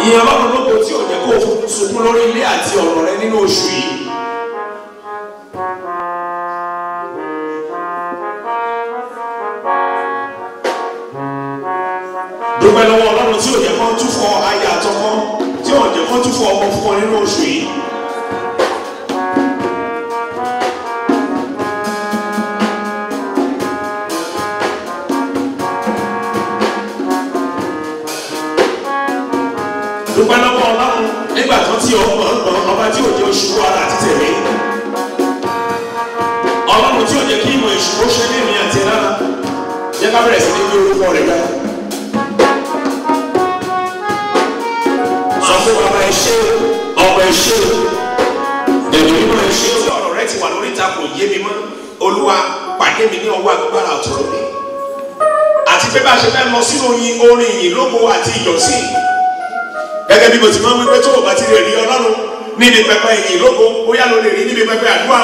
ìyẹn Ọlọ́run lógo tí ò jẹ́ kó sunkún lórí ilé àti ọ̀rọ̀ rẹ nínú oṣù yìí. dúpẹ́ lọ́wọ́ Ọlọ́run tí ò jẹ́ kó túfọ̀ aya àtọkọ, tí ò jẹ́ kó túfọ̀ ọmọ fún ọ nínú oṣù yìí. dúpẹ́ lọ́wọ́ Ọlọ́run nígbà tó tí ọba tí ò jẹ́ oṣù ara àti tẹ̀lé, Ọlọ́run tí ò jẹ́ kí ìmọ̀ èṣù ó ṣe ní ìrìn àti rárá, jẹ́ ká bẹ̀rẹ̀ sí ní gbé orúkọ rẹ̀ gbá. sọ fún bàbá ẹ ṣé, ọmọ ẹ ṣé, ẹ̀mí mímọ́ ẹ ṣé. tí ọ̀rọ̀ rẹ ti wà lórí ìta kò yé mi mọ́, Olúwa pàdé mi ní ọwọ́ agbára ọ̀tọ̀rọ̀ mi, àti pé bá a ṣe fẹ́ lọ sínú orin ìyìn lógo àti ìjọsìn. gẹ́gẹ́ bí mo ti máa ń wípé tó o bá ti lè rí Ọlọ́run níbi pẹpẹ ìyìn lógo, bóyá ló lè rí níbi pẹpẹ àdúrà,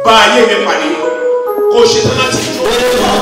bá ayé mi pàdé kó o ṣe tán láti jó. Oh,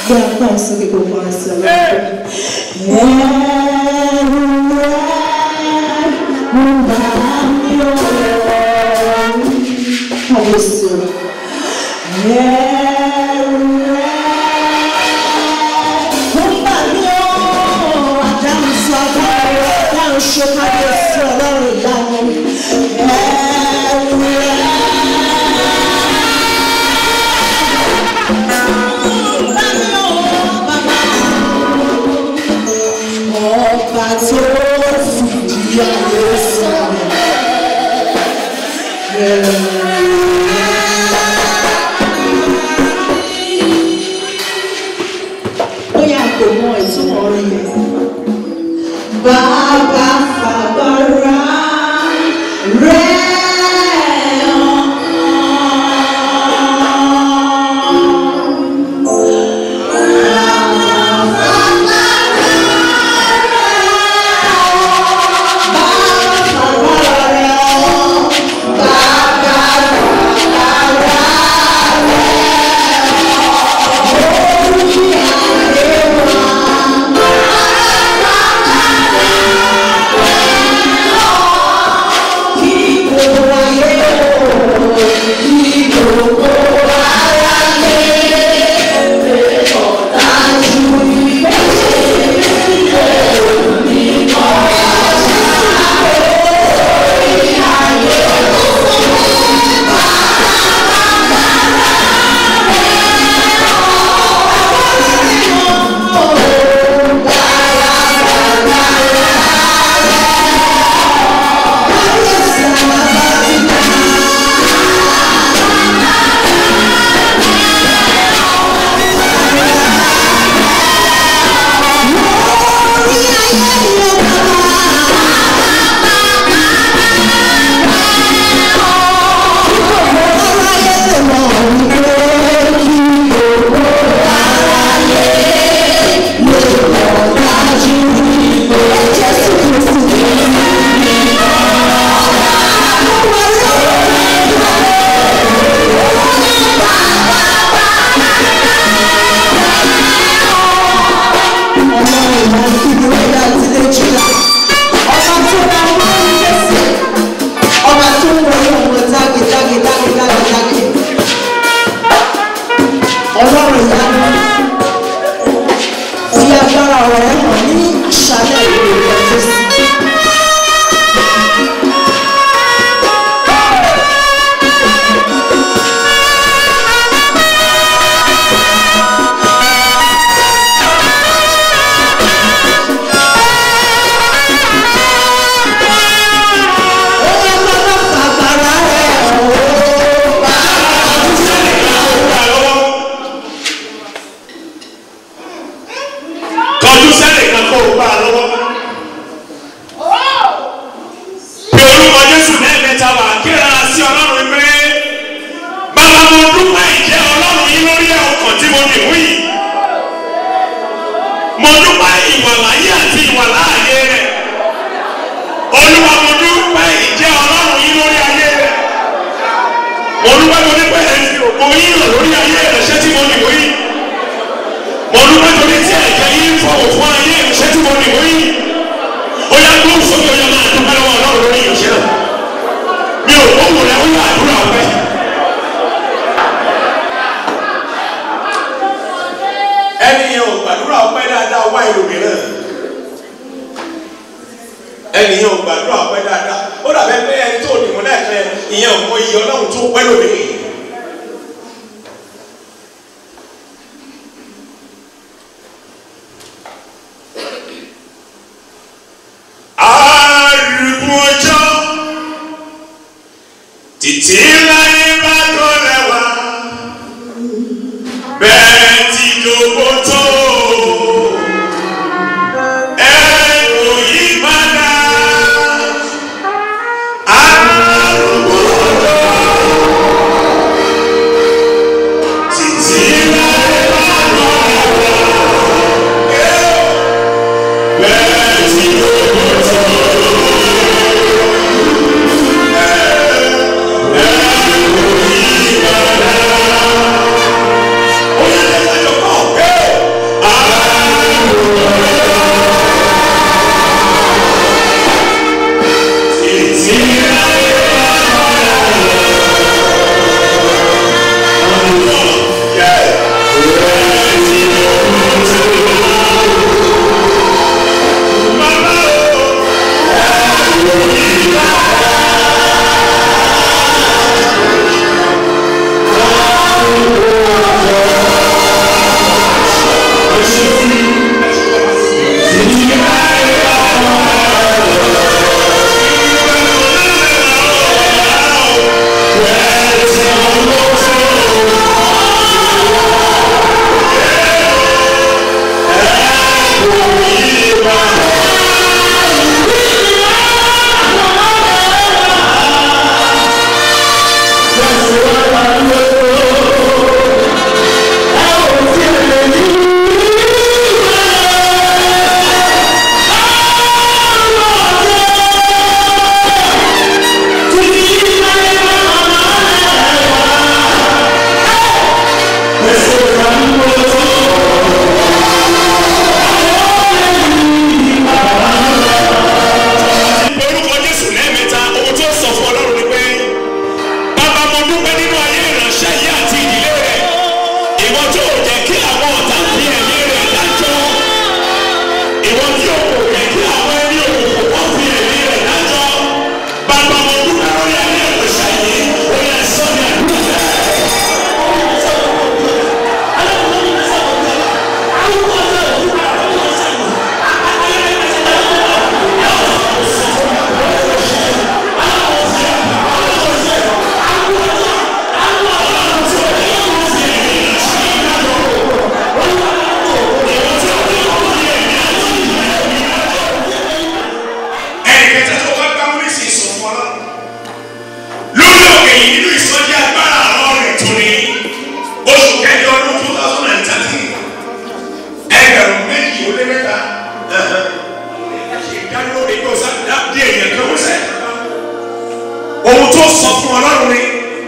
Yeah.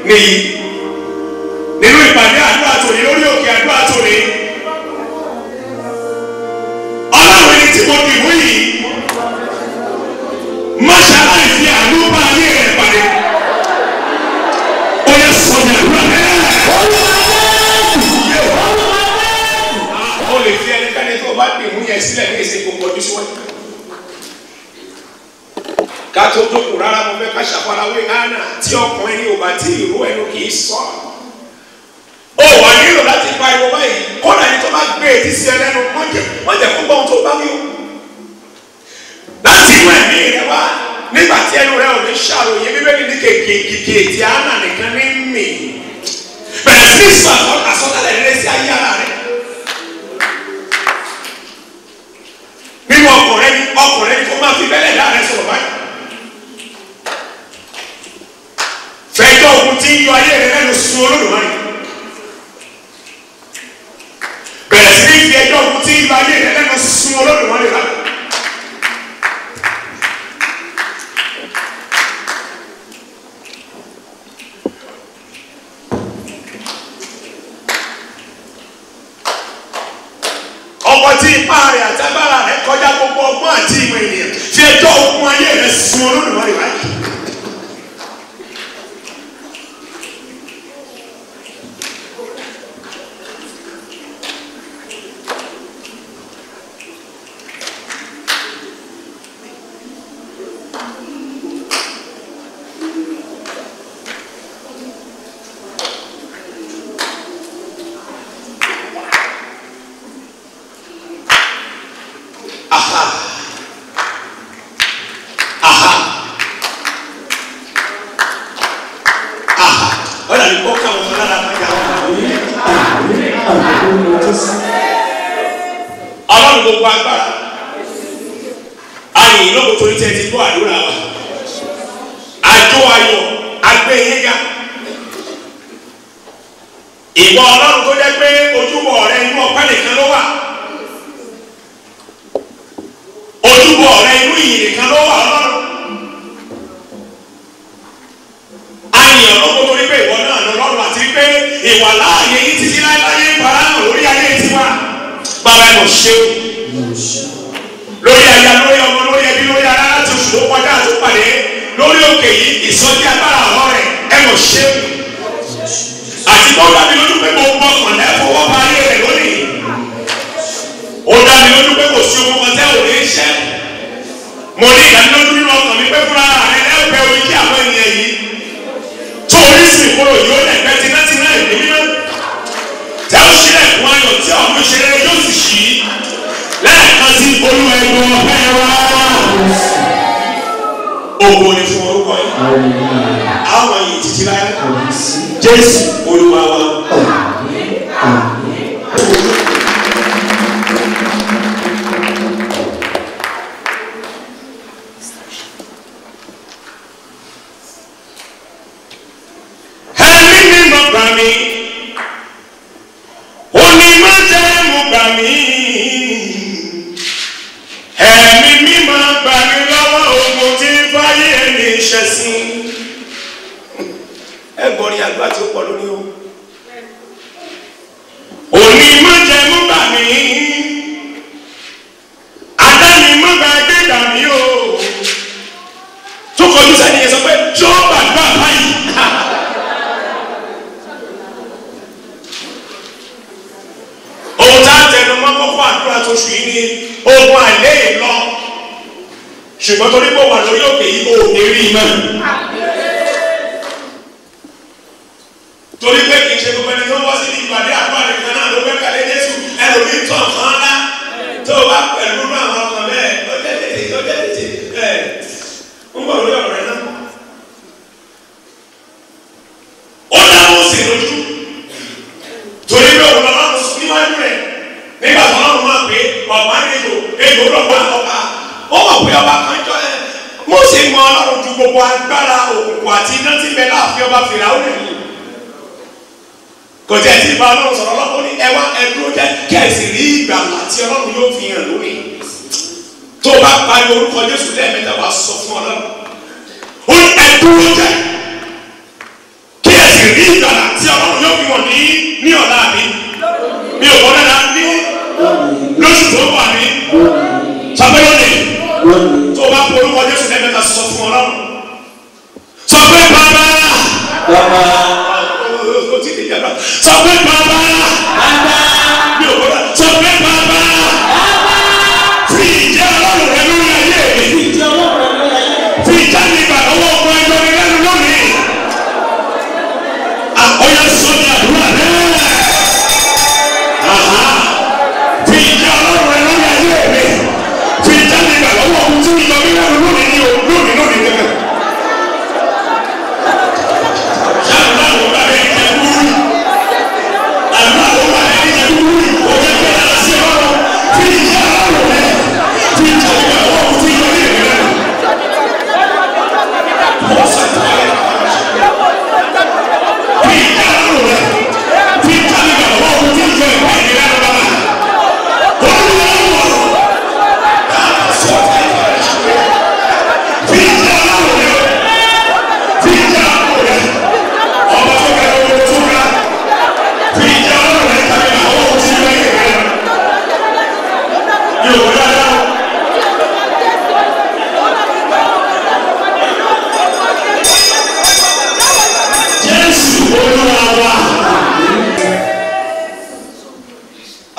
nìyí nínú ìpàdé àdúrà tòní lórí òkè àdúrà tòní ọlọ́run ẹni tí mo dì mú yìí máṣáláì fi àánú bá ayé rẹ̀ pàdé ó yẹ sọ̀rọ̀ àdúrà bẹ́ẹ̀. ó lè fi ẹnikẹ́ni tó bá dì mú yẹn sílẹ̀ ní èsì gbogbo ọdún síwájú. ká tó dókòó rárá mo fẹ́ ká ṣàfarawé Hánà tí ọkùnrin ní òbá tí ìró ẹnu kì í sọ. ó wà nílò láti pariwo báyìí kódà ní tó bá gbé etí sí ẹlẹ́nu wọ́n jẹ́ kó gbọ́ ohun tó bá wí o. láti inú ẹ̀mí rẹ wá nígbà tí ẹnu rẹ ò ní ṣàròyé bíbélì ní kèké tí Hánà nìkan ní mì. bẹ̀rẹ̀ sí ní sọ àsọtẹ́lẹ̀ rere sí ayé ara rẹ. nínú ọkùnrin kó máa fi bẹ́lẹ̀ dá rẹ sọ̀rọ̀ báyìí. fẹjọ́ ogun tí ń yọ ayé rẹ lẹ́nu sun Olódùmarè. bẹ̀rẹ̀ sí ní fi ẹjọ́ ogun tí ń yọ ayé rẹ lẹ́nu sun Olódùmarè rà. ọkọ̀ tí ipá rẹ̀ àtàgbára rẹ̀ kọjá gbogbo ọgbọ́n àti ìmọ̀ ènìyàn fi ẹjọ́ ogun ayé rẹ sun Olódùmarè báyìí. Ọlọ́run gbogbo agbára ayò ìlọ́gbọ̀n torí tẹ́ ti gbọ́ àdúrà wa àjọ ayọ̀ agbẹ́yẹ́gá ìwọ Ọlọ́run tó jẹ́ pé ojúbọ rẹ inú ọpẹ́ nìkan ló wà ojúbọ rẹ inú ìyìn nìkan ló wà Ọlọ́run ayọ̀ ọlọ́gbọ̀n torí pé ìwọ náà lọ́rùn àti pé ìwà láàyè yìí ti sí láyé ìfarahàn lórí ayé tiwa bàbá ẹ̀ mọ̀ ṣe o lórí aya lórí ọmọ lórí ẹbí lórí ara láti oṣù tó kọjá àti pàdé lórí òkè yìí ìsọjí agbára ọ̀rọ̀ rẹ̀ ẹ̀ mọ̀ ṣe o àti bọ́ dá mi lójú pé mo mọ ọ̀nà ẹ̀fọwọ́ bá ayé rẹ̀ lónìí ó dá mi lójú pé kò sí ohun kan tẹ́ ò ní ṣẹ́ mo ní ìdánilójú nínú ọkàn mi pé fúnra rẹ̀ lẹ́ẹ̀pẹ́ orí kí àwọn ènìyàn yìí tó orísun ìkóró yìí ó lẹ̀pẹ́ tinátiná ìlú mímọ́ tẹ́ ó ṣílẹ̀ fún ayọ̀ tí ọ̀hún ìṣeré yóò sì ṣí lẹ́ẹ̀kan sí olúwa ẹ̀gbọ́n ọ̀fẹ́ wa. Ògo ni fún orúkọ yìí. Àwọn yìí títí láyé. Jésù olúwa wa. Ẹ̀mí mímọ́ gbà mí. Onímọ̀ jẹ́ mo gbà mí. Ẹ̀mí mímọ́ gbà mí lọ́wọ́ ogun tí fáyé ẹni ṣẹ̀sín. Ẹ̀gbọ́n ni àgbà tí ó pọ̀ lónìí o. Onímọ̀ jẹ́ mo gbà mí. Adáni mọ́ gbà gbé gbà mí o. Tó kọjú sẹ́ni yẹn sọ pé ṣó gbàgbà báyìí. Ohun tá a tẹnu mọ́ kókó àdúrà tó ṣù yìí ni ogun àlẹ́ ìlọ ṣùgbọ́n torí pé wà lórí òkè yìí ò ní rí mọ́. Torí pé kì í ṣe gbogbo ẹni tó wọ́ sí ní ìpàdé àdúrà nìkan náà ló gbẹ́kẹ̀lé Jésù ẹlòmíì tán kan ńlá tó o bá pẹ̀lú àwọn ọkàn bẹ́ẹ̀ lọ́jọ́ tètè ń bọ̀ lórí ọ̀rẹ́ náà. Ó dáhùn sí lójú torí pé òun lọ́wọ́ níwájú rẹ̀ nígbà tó lọ́rùn máa pé ọ̀pá nílò èlò lọ́pọ̀ ọba ó mọ̀ pé ọba kan jọ ẹ́ mo sì mọ Ọlọ́run ju gbogbo agbára òkùnkùn àti iná tí ń bẹ láàfin ọba Fìràwọ̀ nìyí kò tẹ̀ sí ìbá Ọlọ́run sọ̀rọ̀ lọ́pọ̀ ní ẹwà ẹdúró jẹ́ kẹ́sì rí ìgbàlà tí Ọlọ́run yóò fi hàn lónìí tó bá pariwo orúkọ Jésù lẹ́ẹ̀mẹ́ta wá sọ fún Ọlọ́run ó ní ẹdúró jẹ́ kẹ́sì sì rí ìgbàlà tí Ọlọ́run yóò fi wọ̀n ní ọ̀la mi. Mi ò gbọ́ dáadáa ní lóṣù tó wà ní. Sọ pé lónìí tó o bá pe orúkọ Jésù lẹ́ẹ̀mẹ́ta sọ fún Ọlọ́run. Sọ pé bàbá. O ti di yàrá. Sọ pé bàbá. Mi ò gbọ́ dáadáa. Sọ pé bàbá. Fi ìjẹ́ Ọlọ́run rẹ lórí ayé mi. Fi ìjà ní ìgbà lọ́wọ́ ọmọ ẹjọ́ mi lẹ́nu lónìí. Àkọ́yẹ sọ ní àdúrà rẹ̀. Fi ìjà Ọlọ́run rẹ lórí ayé mi. Fi ìjà ní ìgbà lọ́wọ́ ọmọ tí ìjọ mi lẹ́nu lónìí ní lónìí gẹ́gẹ́. Ṣáàlú àwọn ọ̀gá rẹ̀ ń jẹ kúrú. Àlọ́ àwọn ọ̀gá rẹ̀ ń jẹ kúrú. Òye kẹ́ ẹ̀ sí ọ̀rọ̀. Fi ìjà Ọlọ́run rẹ. Fi ìjà ní ìgbà lọ́wọ́ ọmọ tí ìjọ mi lẹ́nu lónìí.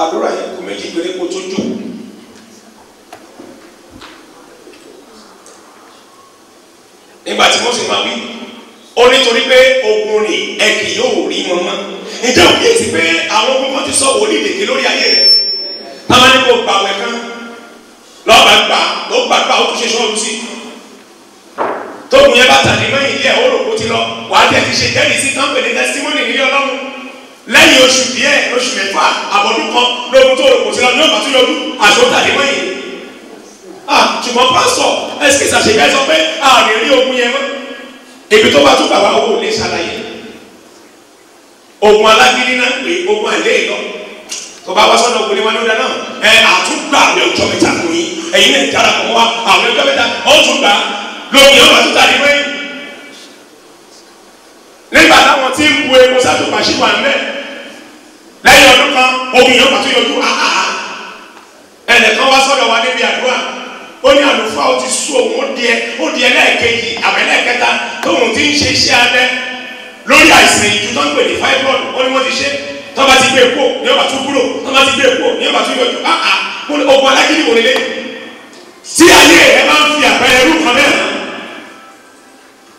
Àdúrà yẹn kò méjì gbèrè kó tó jò. Nígbà tí Mósè máa wí, ó nítorí pé ogun rìn ẹ kì yóò rí wọn mọ́. Ǹjẹ́ o kíyèsí pé àwọn ogun kan ti sọ wòlíì lèkè lórí ayé rẹ̀? Táwọn ní kò gbà wẹ̀ kan lọ́ọ̀bà gbà ló gbàgbà ó tún ṣe sọ́ọ̀lù sí. Tóògùn yẹn bá tàdé mẹ́yìn ilé ẹ̀ ó rò kó ti lọ. Wàá tẹ̀ ti ṣe jẹ́rìí sí káńpẹ̀ ní tẹ́sítímọ́nì nílé Ọlọ́run. Lẹ́yìn oṣù díẹ̀ oṣù mẹ́fà àbọ̀dún kan lóògùn tó rò kó ti lọ ní ọ̀bà tó yọdún àṣọ tàdé mẹ́yìn. Ṣùgbọ́n pásọ̀ ẹ̀sìkìsì àṣeyẹ sọ pé a ò lè rí ogun yẹn mọ́. Ibi tó bá tún bàbá owó lè ṣàlàyé. Ogun alágídí náà pé ogun àlẹ́ ìlọ. Tó bá wá sọ́nà òkú ni wọ́n ló dáná. Àtúgbà àwọn ọjọ́ mẹ́ta kò yín. Ẹ̀yin náà dára pọ̀ wá àwọn ọjọ́ mẹ́ta ó tún gbà lóògùn ọ̀bà tó tàdé mẹ́yìn. Nígbà táwọn tí ń bu epo sátòpàṣí wà ń bẹ̀. Lẹ́yìn ọdún kan ogun yóò pàtó yọjú ẹnìkan wá sọ́dọ̀ wa níbi àdúrà ó ní àlùfáà ó ti sú òun ó di ẹlẹ́ẹ̀kejì àbẹ̀lẹ́ẹ̀kẹta tóun ti ń ṣe iṣẹ́ abẹ lórí àìsàn ìjú tó ń pè ní fibroid ó ní wọ́n ti ṣe tó bá ti gbé epo ní ọba tó kúrò tó bá ti gbé epo ní ọba tó yọjú ogun alágídí wò lélẹ̀ tí ayé ẹ máa ń fi àpẹẹrẹ irú kan bẹ́ẹ̀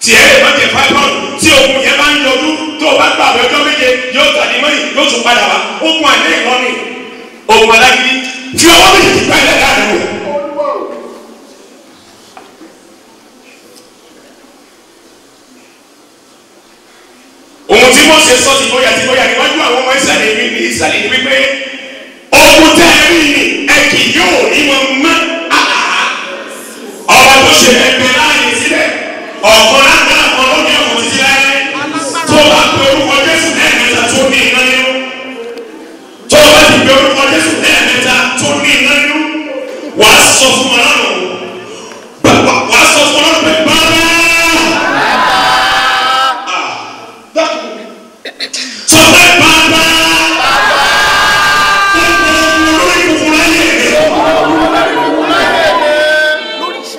tí ẹ lè má jẹ fibroid tí ogun yẹn máa ń yọjú tó o bá gbà àwọn ọjọ́ méje yóò tàdí mọ́yìn yóò tún padà wá ogun àlẹ́ ìlọ́ni ogun alágídí tí ọwọ́ méjèèjì gbá ilẹ̀ dáadáa wò. ohun tí Mósè sọ ti bóyá níwájú àwọn ọmọ Ísírẹ́lì ní wípé ogun tẹ́ ẹ rí ni ẹ kì yóò rí wọn mọ́ ọba tó ṣe ẹgbẹ́ láàyè sílẹ̀ ọ̀kan láńgá kan ló ní ọkọ̀ títí láyé tó bá pe orúkọ Jésù lẹ́ẹ̀mẹ́ta tó ní iná nínú tó bá ti pe orúkọ Jésù lẹ́ẹ̀mẹ́ta tó ní iná nínú wàá sọ fún Ọlọ́run wàá sọ fún Ọlọ́run pé bàbá sọ pé bàbá olórí kúkúrú ayé rẹ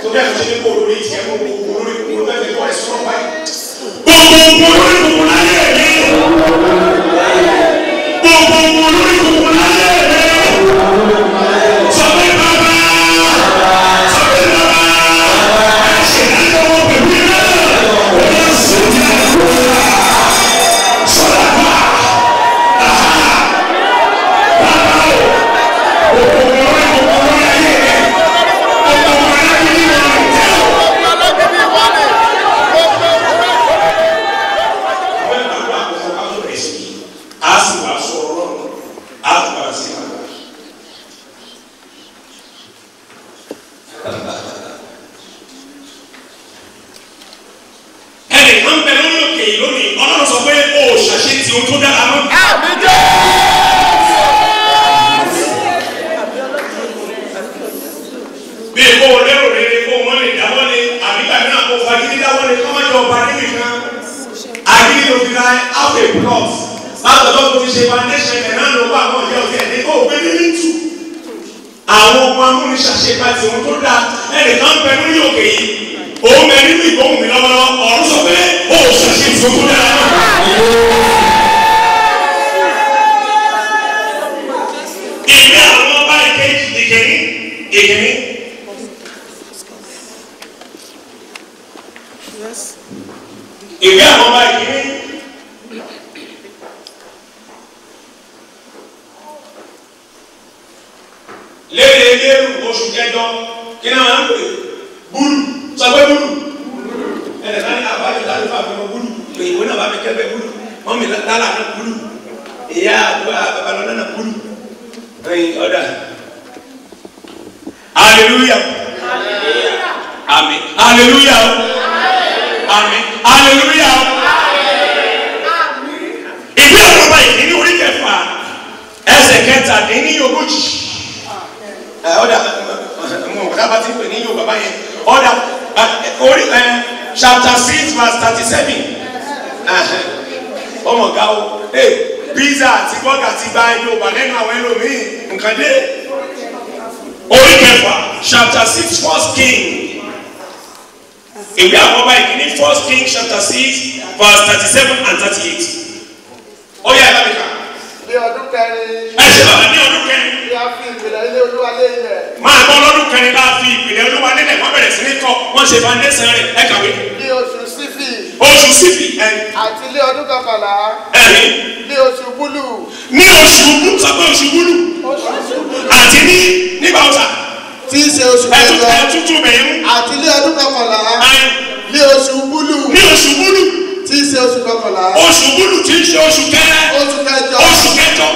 tó bí a ti ṣe ní kó olórí ìṣẹ́ kó olórí kúkúrú bẹ́ẹ̀ tẹ́lẹ̀ wọ́n ẹ̀ sọ́ọ́ báyìí gbogbo olórí kúkúrú ayé rẹ gbogbo olórí kúkúrú ayé rẹ sọ pé bàbá sọ pé bàbá ẹ ṣe ìdájọ́ pẹ̀lú iná ẹ ṣe ìdájọ́ sọ̀rọ̀ àgbà bàbá o gbogbo olórí kúkúrú ayé rẹ gbogbo olórí kúkúrú ayé rẹ. Ẹnìkan bẹ lórí òkè yìí lónìí Ọlọ́run sọ pé o ṣàṣe tí ohun tó dára mọ́. Bí kò lérò rere kó wọ́n lè dáwọ́lé àbígbà náà kó fagídí dáwọ́lé kọ́ máa jọ ọba níbi kan. Agídí ló fi ra ẹni kó gbé nílí tù. Àwọn ọmọ amúnisàṣepá ti ohun tó dáa ẹnìkan bẹ lórí òkè yìí. Òun bẹ nínú ìgbóhùn mi lọ́wọ́lọ́wọ́ ọ̀run sọ pé ó ṣàṣe ti ohun tó dáa náà. Ìwé àwọn ọba ìkíní. Ìwé àwọn ọba ìkíní. Léèrú oṣù kẹjọ kí náà máa ń pè búlù sọ pé búlù ẹnìkan ní abájọ tàbí fàfihàn búlù pé ìwé náà bá mi kẹ́bẹ̀ búlù wọ́n mi lálà náà búlù ìyá babalọ́dá náà búlù ẹ̀yìn ọ̀dà hallelujah àmín hallelujah àmín hallelujah ìwé àwọn ọba ìkíní orí kẹfà ẹsẹ̀ kẹtàdínlógójì. Ọ̀dà ọ̀dà bá ti pè ní yóò bàbá yẹn ọ̀dà orí chapter 6 verse 37 ọmọ ọ̀gá o pizza àti bọ́gà ti gba Yorùbá lẹ́nu àwọn ẹlòmíì nǹkan dé orí kẹfà chapter 6 1 King ìwé àwọn ọba ìkíní 1 King chapter 6 verse 37 and 38 ó yá ẹ bá mi kà. Ní ọdún kẹrin. Ẹ ṣe bàbá ní ọdún kẹrin. Ní a fi ìpìlẹ̀ ilé Olúwa lé ilẹ̀. Máa gbọ́ lọ́dún kẹrin bá fi ìpìlẹ̀ Olúwa lélẹ̀ wọ́n bẹ̀rẹ̀ sí ní kọ́ wọ́n ṣe foundation rẹ̀ ẹ kàwé. Ní oṣù Sífì. Oṣù Sífì ẹ. Àti ní ọdún kọkànlá. Ẹ̀rí. Ní oṣù Búlù. Ní oṣù Búlù sọ pé oṣù Búlù. Àti ní nígbà ọ̀sà. Tí í ṣe oṣù kẹjọ. Ẹ̀tútù bẹ̀yẹ̀ mú. Àti ní ọdún kọkànlá. Ní oṣù Búlù. Ní oṣù Búlù. Tí í ṣe oṣù kọkànlá. Oṣù Búlù tí í ṣe oṣù kẹjọ. Oṣù kẹjọ.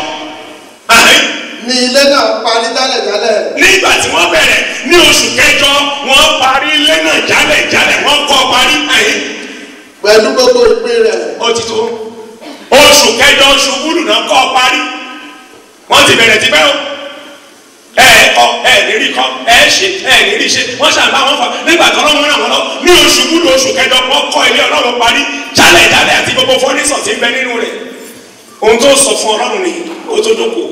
Ní ilé náà parí jálẹ̀jálẹ̀. Nígbà tí wọ́n bẹ̀rẹ̀ ní oṣù kẹjọ wọ́n parí ilé náà jálẹ̀jálẹ̀ wọ́n kọ́ parí ẹ̀yìn. Pẹ̀lú gbogbo ìpín rẹ̀. Ó ti tó. Oṣù kẹjọ oṣù Búlù náà kọ́ parí. Wọ́n ti bẹ̀rẹ̀ ti bẹ́ẹ̀ o. Nírí kọ́ nírí ṣe wọ́n ṣàǹbá wọn fà nígbà tó lọ́wọ́ ràn wọ́n lọ ní oṣù Búlù oṣù kẹjọ wọ́n kọ́ ilé Ọlọ́run parí jálẹ̀jálẹ̀ àti gbogbo fọ́nísọ̀ tí ń bẹ nínú rẹ̀. Ohun tó sọ fún Ọlọ́run ni ó tó dókòó.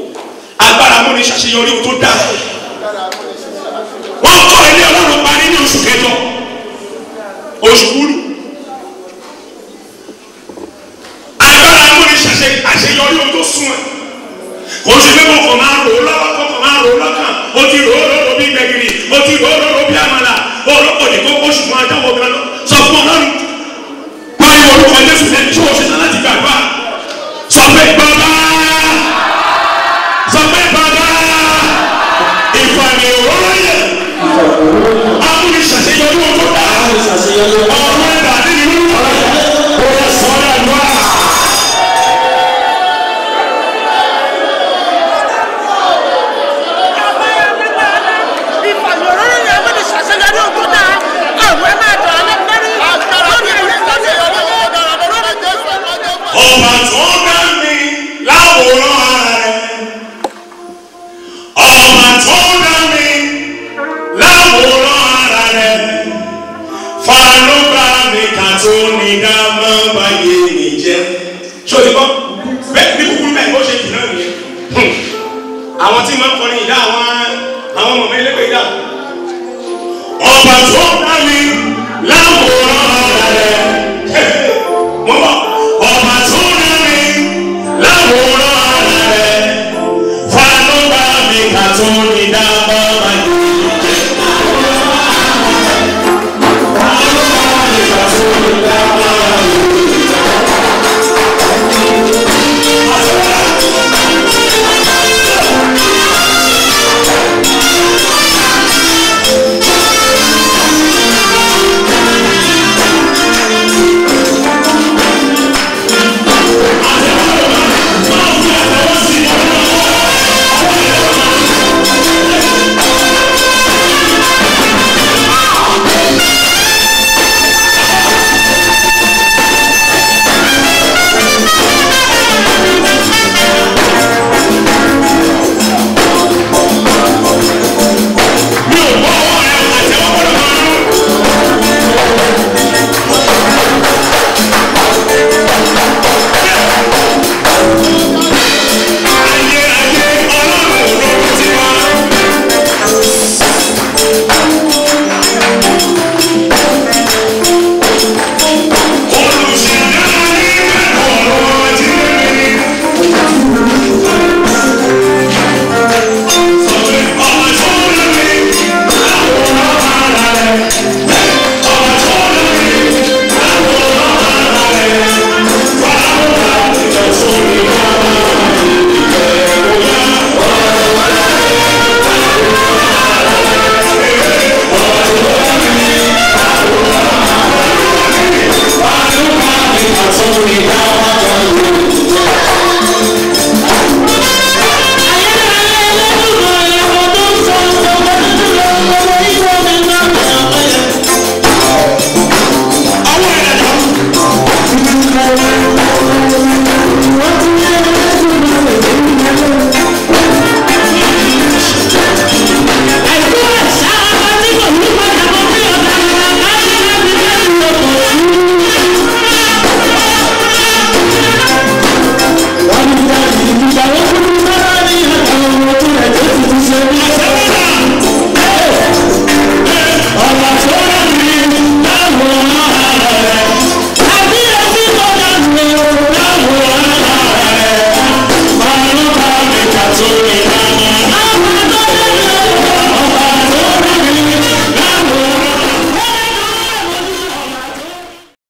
Agbára mú ní ṣàṣeyọrí ohun tó dáa. Wọ́n kọ́ ilé Ọlọ́run parí ní oṣù kẹjọ oṣù Búlù. Agbára mú ní ṣàṣeyọrí ohun tó sún ẹ̀. Kò sí pé kọ̀ọ̀kan máa rò ó lọ́wọ́ kọ̀ọ̀kan máa rò ó lọ́kàn. O ti rò ó lọ́rọ̀ bí gbẹ̀gìrì, o ti rò ó lọ́rọ̀ bí àmàlà, olóko ní kókó ṣùgbọ́n ajáwọ̀ gan lọ. Sọ fún Ọlọ́run. Báyọ̀ orúkọ Jésù lẹ́nu tí wọ́n ṣe tán láti gbàgbọ́. Sọ pé bàbá. Sọ pé bàbá. Ìfàmì òróró yẹ. Amúni ṣàṣeyọrí wọn tó dá. Ọ̀rọ̀ ẹ̀dá nínú. Ó yẹ sọ́ọ́dà lọ́wọ́. Ọba tó dá mi láwòrán rẹ̀. Ọba tó dá mi láwòrán rẹ̀. Fàánú bá mi kà tó ní dámọ́ báyé mi jẹ́. Ṣé o ti gbọ́? Bẹ́ẹ̀ ní kúkúrú bẹ́ẹ̀ bó ṣe jù náà nìyẹn. Àwọn tí máa ń kọrin ìdá àwọn ọmọ ẹlẹ́gbẹ̀ẹ́ ìdá. Ọba tó dá mi láwòrán rẹ̀.